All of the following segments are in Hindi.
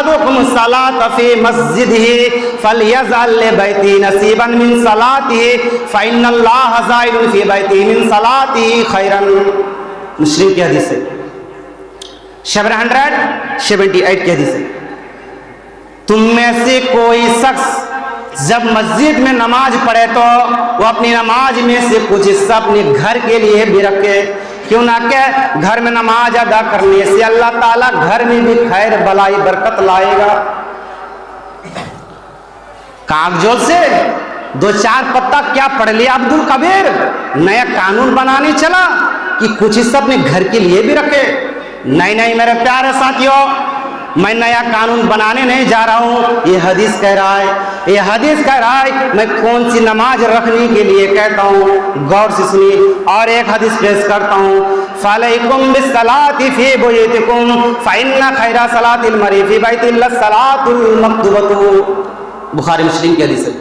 अहदुकुम सलात फी मस्जिदिही फलयजअल लिबैती नसीबन मिन सलातिही फइन्नल्लाह ज़ाइलुन फी बैती मिन सलातिही खैरन। मुस्लिम की हदीस है, 778 की हदीस है। तुम में से कोई शख्स जब मस्जिद में नमाज पढ़े तो वो अपनी नमाज में से कुछ हिस्सा अपने घर के लिए भी रखे। क्यों ना के घर में नमाज अदा करने से अल्लाह ताला घर में भी खैर भलाई बरकत लाएगा। कागजों से 2-4 पत्ता क्या पढ़ लिया अब्दुल कबीर, नया कानून बनाने चला कि कुछ हिस्सा अपने घर के लिए भी रखे। नहीं नहीं मेरे प्यारे साथियों, मैं नया कानून बनाने नहीं जा रहा हूँ, ये हदीस कह रहा है, ये हदीस कह रहा है। मैं कौन सी नमाज रखने के लिए कहता हूँ, गौर से सुनिए। और एक हदीस पेश करता हूँ, फलैकुम बिस्सलाति फी बुयूतिकुम फइन्ना खैरा सलातिल मरी फी बैतिल लस्सलातुल मक्तूबतु। बुखारी मुस्लिम की हदीस है।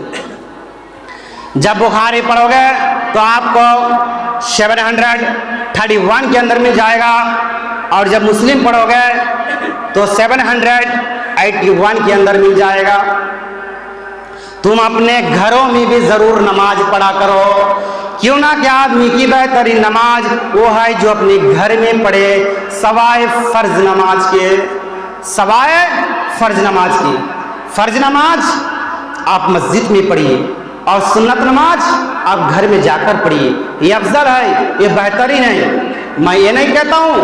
जब बुखारी पढ़ोगे तो आपको 731 के अंदर मिल जाएगा, और जब मुस्लिम पढ़ोगे तो 781 के अंदर मिल जाएगा। तुम अपने घरों में भी जरूर नमाज पढ़ा करो। क्यों ना कि आदमी की बेहतरीन नमाज वो है जो अपने घर में पढ़े, सवाए फर्ज नमाज के, सवाए फर्ज नमाज की। फर्ज नमाज आप मस्जिद में पढ़िए और सुन्नत नमाज आप घर में जाकर पढ़िए, ये अफजल है, ये बेहतरीन है। मैं ये नहीं कहता हूँ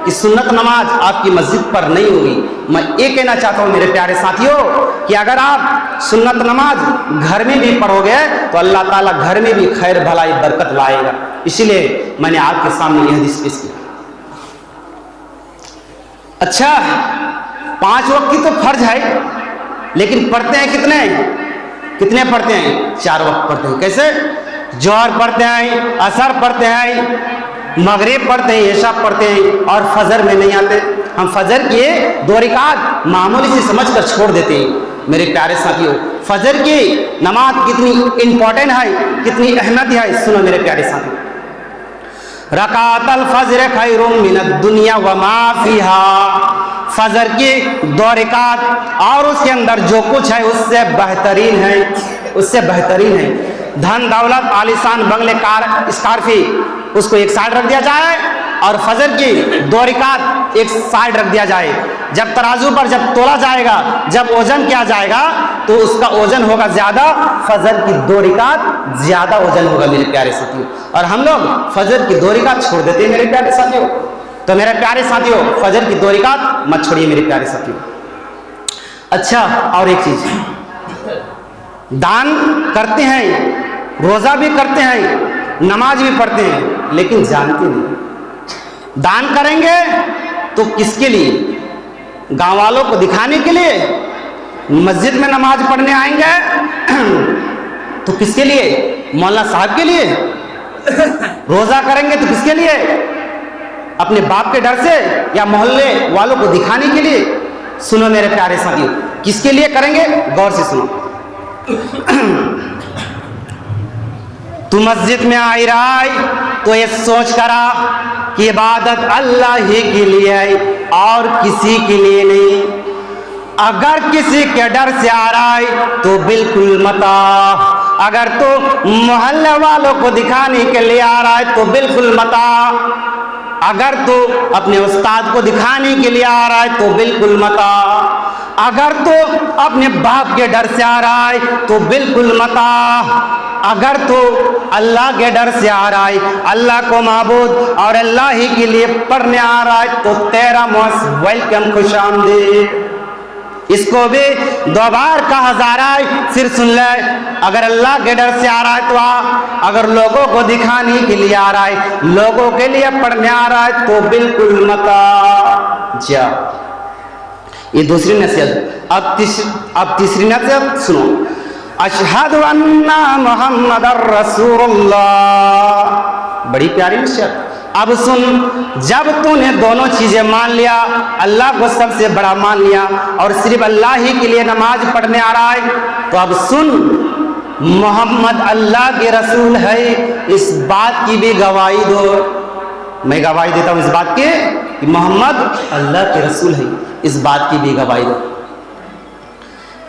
कि सुन्नत नमाज आपकी मस्जिद पर नहीं होगी। मैं ये कहना चाहता हूँ मेरे प्यारे साथियों कि अगर आप सुन्नत नमाज घर में भी पढ़ोगे तो अल्लाह ताला घर में भी खैर भलाई बरकत लाएगा। इसीलिए मैंने आपके सामने यह हदीस पेश किया। अच्छा, 5 वक्त की तो फर्ज है, लेकिन पढ़ते हैं कितने पढ़ते हैं? 4 वक्त पढ़ते हैं। कैसे? जोहर पढ़ते हैं, असर पढ़ते हैं, मगरिब पढ़ते हैं, इशा पढ़ते हैं, और फजर में नहीं आते। हम फजर के 2 रिकात मामूली से समझकर छोड़ देते हैं। मेरे प्यारे साथियों, फजर की नमाज कितनी इंपॉर्टेंट है, कितनी अहमियत है, सुनो मेरे प्यारे साथियों। रकातल फजर खैरुम मिनद दुनिया व मा फीहा। फजर की 2 रिकात और उसके अंदर जो कुछ है उससे बेहतरीन है, उससे बेहतरीन है। धन दौलत आलिशान बंगले कार स्कॉर्पी उसको एक साइड रख दिया जाए और फजर की 2 रिकात एक साइड रख दिया जाए। जब तराजू पर जब तोला जाएगा, जब वजन किया जाएगा तो उसका वजन होगा ज्यादा, फजर की 2 रिकात ज्यादा वजन होगा मेरे प्यारे साथियों। और हम लोग फजर की 2 रिकात छोड़ देते हैं मेरे प्यारे साथियों। तो मेरे प्यारे साथियों, फजर की 2 रिकात मत छोड़िए मेरे प्यारे साथियों। अच्छा, और एक चीज, दान करते हैं, रोजा भी करते हैं, नमाज भी पढ़ते हैं, लेकिन जानते नहीं। दान करेंगे तो किसके लिए? गांव वालों को दिखाने के लिए? मस्जिद में नमाज पढ़ने आएंगे तो किसके लिए? मौलाना साहब के लिए? रोजा करेंगे तो किसके लिए? अपने बाप के डर से या मोहल्ले वालों को दिखाने के लिए? सुनो मेरे प्यारे साथियों, किसके लिए करेंगे? गौर से सुनो। तू मस्जिद में आई रहा है तो ये सोच करा कि इबादत अल्लाह ही के लिए है और किसी के लिए नहीं। अगर किसी के डर से आ रहा है तो बिल्कुल मत आ। अगर तो मोहल्ले वालों को दिखाने के लिए आ रहा है तो बिल्कुल मत आ। अगर तो अपने उस्ताद को दिखाने के लिए आ रहा है तो बिल्कुल मत आ। अगर तो अपने बाप के डर से आ रहा है तो बिल्कुल मत आ। अगर तो अल्लाह के डर से आ रहा है, अल्लाह को माबूद और अल्लाह ही के लिए पढ़ने आ रहा है तो तेरा मोस्ट वेलकम, खुशामदीद। इसको भी 2 बार कहा जा रहा है, फिर सुन ले। अगर अल्लाह के डर से आ रहा है तो आ, अगर लोगों को दिखाने के लिए आ रहा है, लोगों के लिए पढ़ने आ रहा है तो बिल्कुल मत आ जा। ये दूसरी नसीहत। अब तीसरी नसीहत सुनो। अशहदु अन्ना मुहम्मदर रसूलुल्लाह। बड़ी प्यारी नसीहत। अब सुन, जब तूने दोनों चीजें मान लिया, अल्लाह को सबसे बड़ा मान लिया और सिर्फ अल्लाह ही के लिए नमाज पढ़ने आ रहा है, तो अब सुन, मोहम्मद अल्लाह के रसूल है, इस बात की भी गवाही दो। मैं गवाही देता हूं इस बात की कि मोहम्मद अल्लाह के रसूल है, इस बात की भी गवाही दो।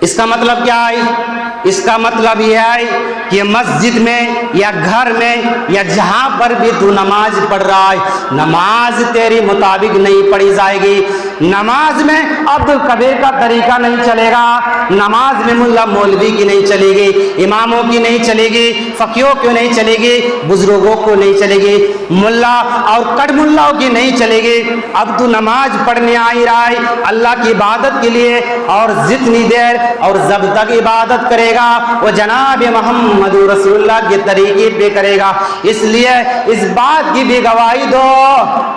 इसका मतलब क्या है? इसका मतलब यह है कि मस्जिद में या घर में या जहां पर भी तू नमाज पढ़ रहा है, नमाज तेरी मुताबिक नहीं पढ़ी जाएगी। नमाज में अब्दुल कबीर का तरीका नहीं चलेगा, नमाज में मुल्ला मौलवी की नहीं चलेगी, इमामों की नहीं चलेगी, फकीहों की नहीं चलेगी, बुजुर्गों को नहीं चलेगी, मुल्ला और कड़मुल्लाओं की नहीं चलेगी। अब तू नमाज पढ़ने आ ही रहा है अल्लाह की इबादत के लिए, और जितनी देर और जब तक इबादत करेगा वो जनाब मोहम्मद रसूलुल्लाह के तरीके पे करेगा। इसलिए इस बात की भी गवाही दो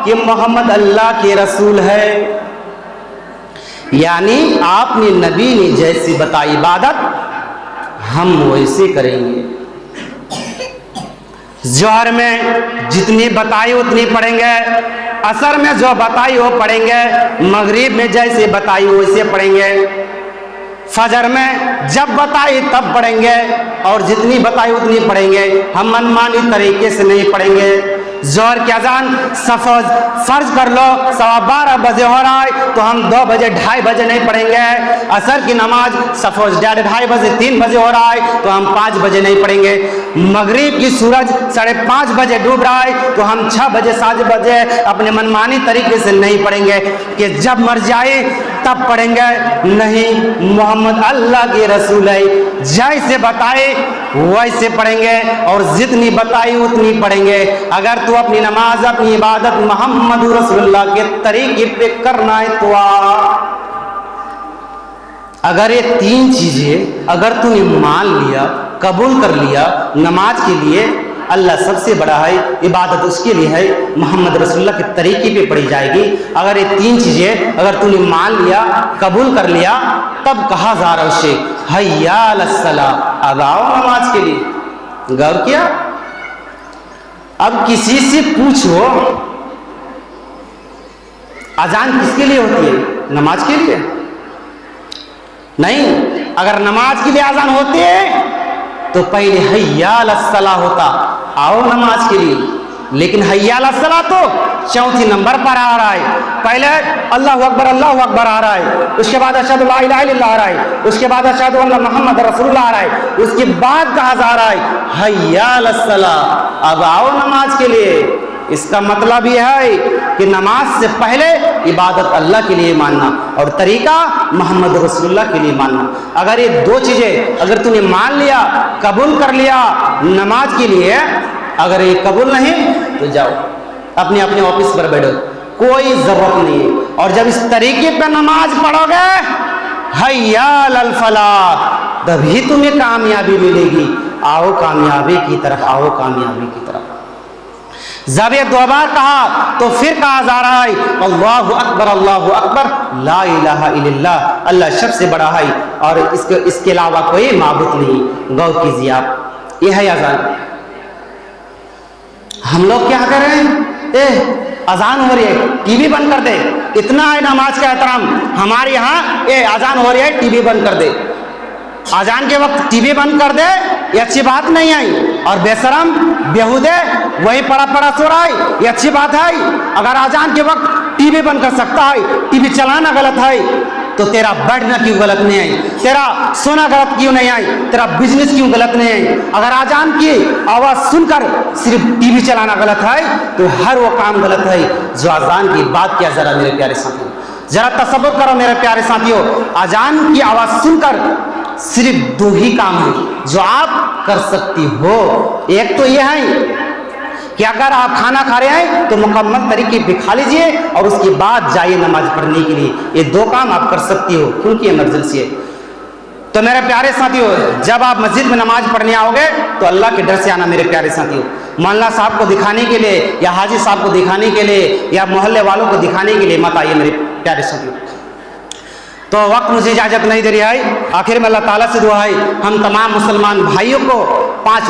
कि मोहम्मद अल्लाह के रसूल है, यानी आपने नबी ने जैसी बताई इबादत हम वैसे करेंगे। जोहर में जितनी बताई उतनी पढ़ेंगे, असर में जो बताई वो पढ़ेंगे, मगरिब में जैसे बताई वैसे पढ़ेंगे, फजर में जब बताई तब पढ़ेंगे, और जितनी बताई उतनी पढ़ेंगे। हम मनमानी तरीके से नहीं पढ़ेंगे। जोहर की अजान सफज फर्ज कर लो 12:15 बजे हो रहा है तो हम 2 बजे 2:30 बजे नहीं पढ़ेंगे। असर की नमाज सफज 2:30 बजे 3 बजे हो रहा है तो हम 5 बजे नहीं पढ़ेंगे। मगरिब की सूरज 5:30 बजे डूब रहा है तो हम 6 बजे 7 बजे अपने मनमानी तरीके से नहीं पढ़ेंगे कि जब मर जाए तब पढ़ेंगे। नहीं, मोहम्मद अल्लाह के रसूल है, जैसे बताए वैसे पढ़ेंगे और जितनी बताई उतनी पढ़ेंगे। अगर तू अपनी नमाज अपनी इबादत मोहम्मद रसूलुल्लाह के तरीके पे करना है तो अगर ये 3 चीजें अगर तूने मान लिया, कबूल कर लिया, नमाज के लिए अल्लाह सबसे बड़ा है, इबादत उसके लिए है, मोहम्मद रसूलुल्लाह के तरीके पे पढ़ी जाएगी। अगर ये 3 चीजें अगर तूने मान लिया, कबूल कर लिया, तब कहा जा रहा उसे हय्या अलस्सलाह, अब आओ नमाज के लिए। गौर किया? अब किसी से पूछो अजान किसके लिए होती है? नमाज के लिए नहीं। अगर नमाज के लिए अजान होती है तो पहले हय्या अलस्सलाह होता, आओ नमाज के लिए। लेकिन हय्या अलस्सलाह तो 4 नंबर पर आ रहा है। पहले अल्लाहु अकबर आ रहा है, उसके बाद अशहदु ला इलाहा इल्लल्लाह आ रहा है, उसके बाद अशहदु अन्ना मुहम्मद रसूलुल्लाह आ रहा है, उसके बाद कहा जा रहा है हय्या अलस्सलाह, अब आओ नमाज के लिए। इसका मतलब यह है कि नमाज से पहले इबादत अल्लाह के लिए मानना और तरीका मोहम्मद रसूलुल्लाह के लिए मानना। अगर ये 2 चीजें अगर तूने मान लिया, कबूल कर लिया नमाज के लिए, अगर ये कबूल नहीं तो जाओ अपने अपने ऑफिस पर बैठो, कोई जरूरत नहीं है। और जब इस तरीके पे नमाज पढ़ोगे हय्या अल फलाह, तभी तुम्हें कामयाबी मिलेगी। आओ कामयाबी की तरफ, आओ कामयाबी की तरफ। जब ये 2 बार कहा तो फिर कहा जा रहा है अल्लाहु अकबर ला इलाहा इल्लल्लाह, अल्लाह सबसे बड़ा है और इसके अलावा कोई माबूद नहीं। गौर कीजिए आप, यह है अजान। हम लोग क्या कर रहे हैं? अजान हो रही है, टीवी बंद कर दे। इतना है नमाज का एहतराम हमारे यहाँ, अजान हो रही है टीवी बंद कर दे। अजान के वक्त टीवी बंद कर दे, ये अच्छी बात नहीं है। और बेशरम बेहुदे वही पड़ा सो रहा है, ये अच्छी बात है। अगर अजान के वक्त टीवी बंद कर सकता है, टीवी चलाना गलत है, तो तेरा बैठना क्यों गलत नहीं है? तेरा सोना गलत क्यों नहीं है? तेरा बिजनेस क्यों गलत नहीं है? अगर अजान की आवाज सुनकर सिर्फ टीवी चलाना गलत है तो हर वो काम गलत है जो अजान की बात किया। जरा मेरे प्यारे साथियों, जरा तसव्वुर करो मेरे प्यारे साथियों, अजान की आवाज सुनकर सिर्फ 2 ही काम है जो आप कर सकती हो। एक तो यह है कि अगर आप खाना खा रहे हैं तो मुकम्मल तरीके पे खा लीजिए और उसके बाद जाइए नमाज पढ़ने के लिए। ये 2 काम आप कर सकती हो क्योंकि इमरजेंसी है। तो मेरे प्यारे साथियों, जब आप मस्जिद में नमाज पढ़ने आओगे तो अल्लाह के डर से आना मेरे प्यारे साथियों। मौलाना साहब को दिखाने के लिए या हाजी साहब को दिखाने के लिए या मोहल्ले वालों को दिखाने के लिए मत आइए मेरे प्यारे साथियों। तो वक्त मुझे इजाजत नहीं दे रही है। आखिर में अल्लाह ताला से दुआ है हम तमाम मुसलमान भाइयों को 5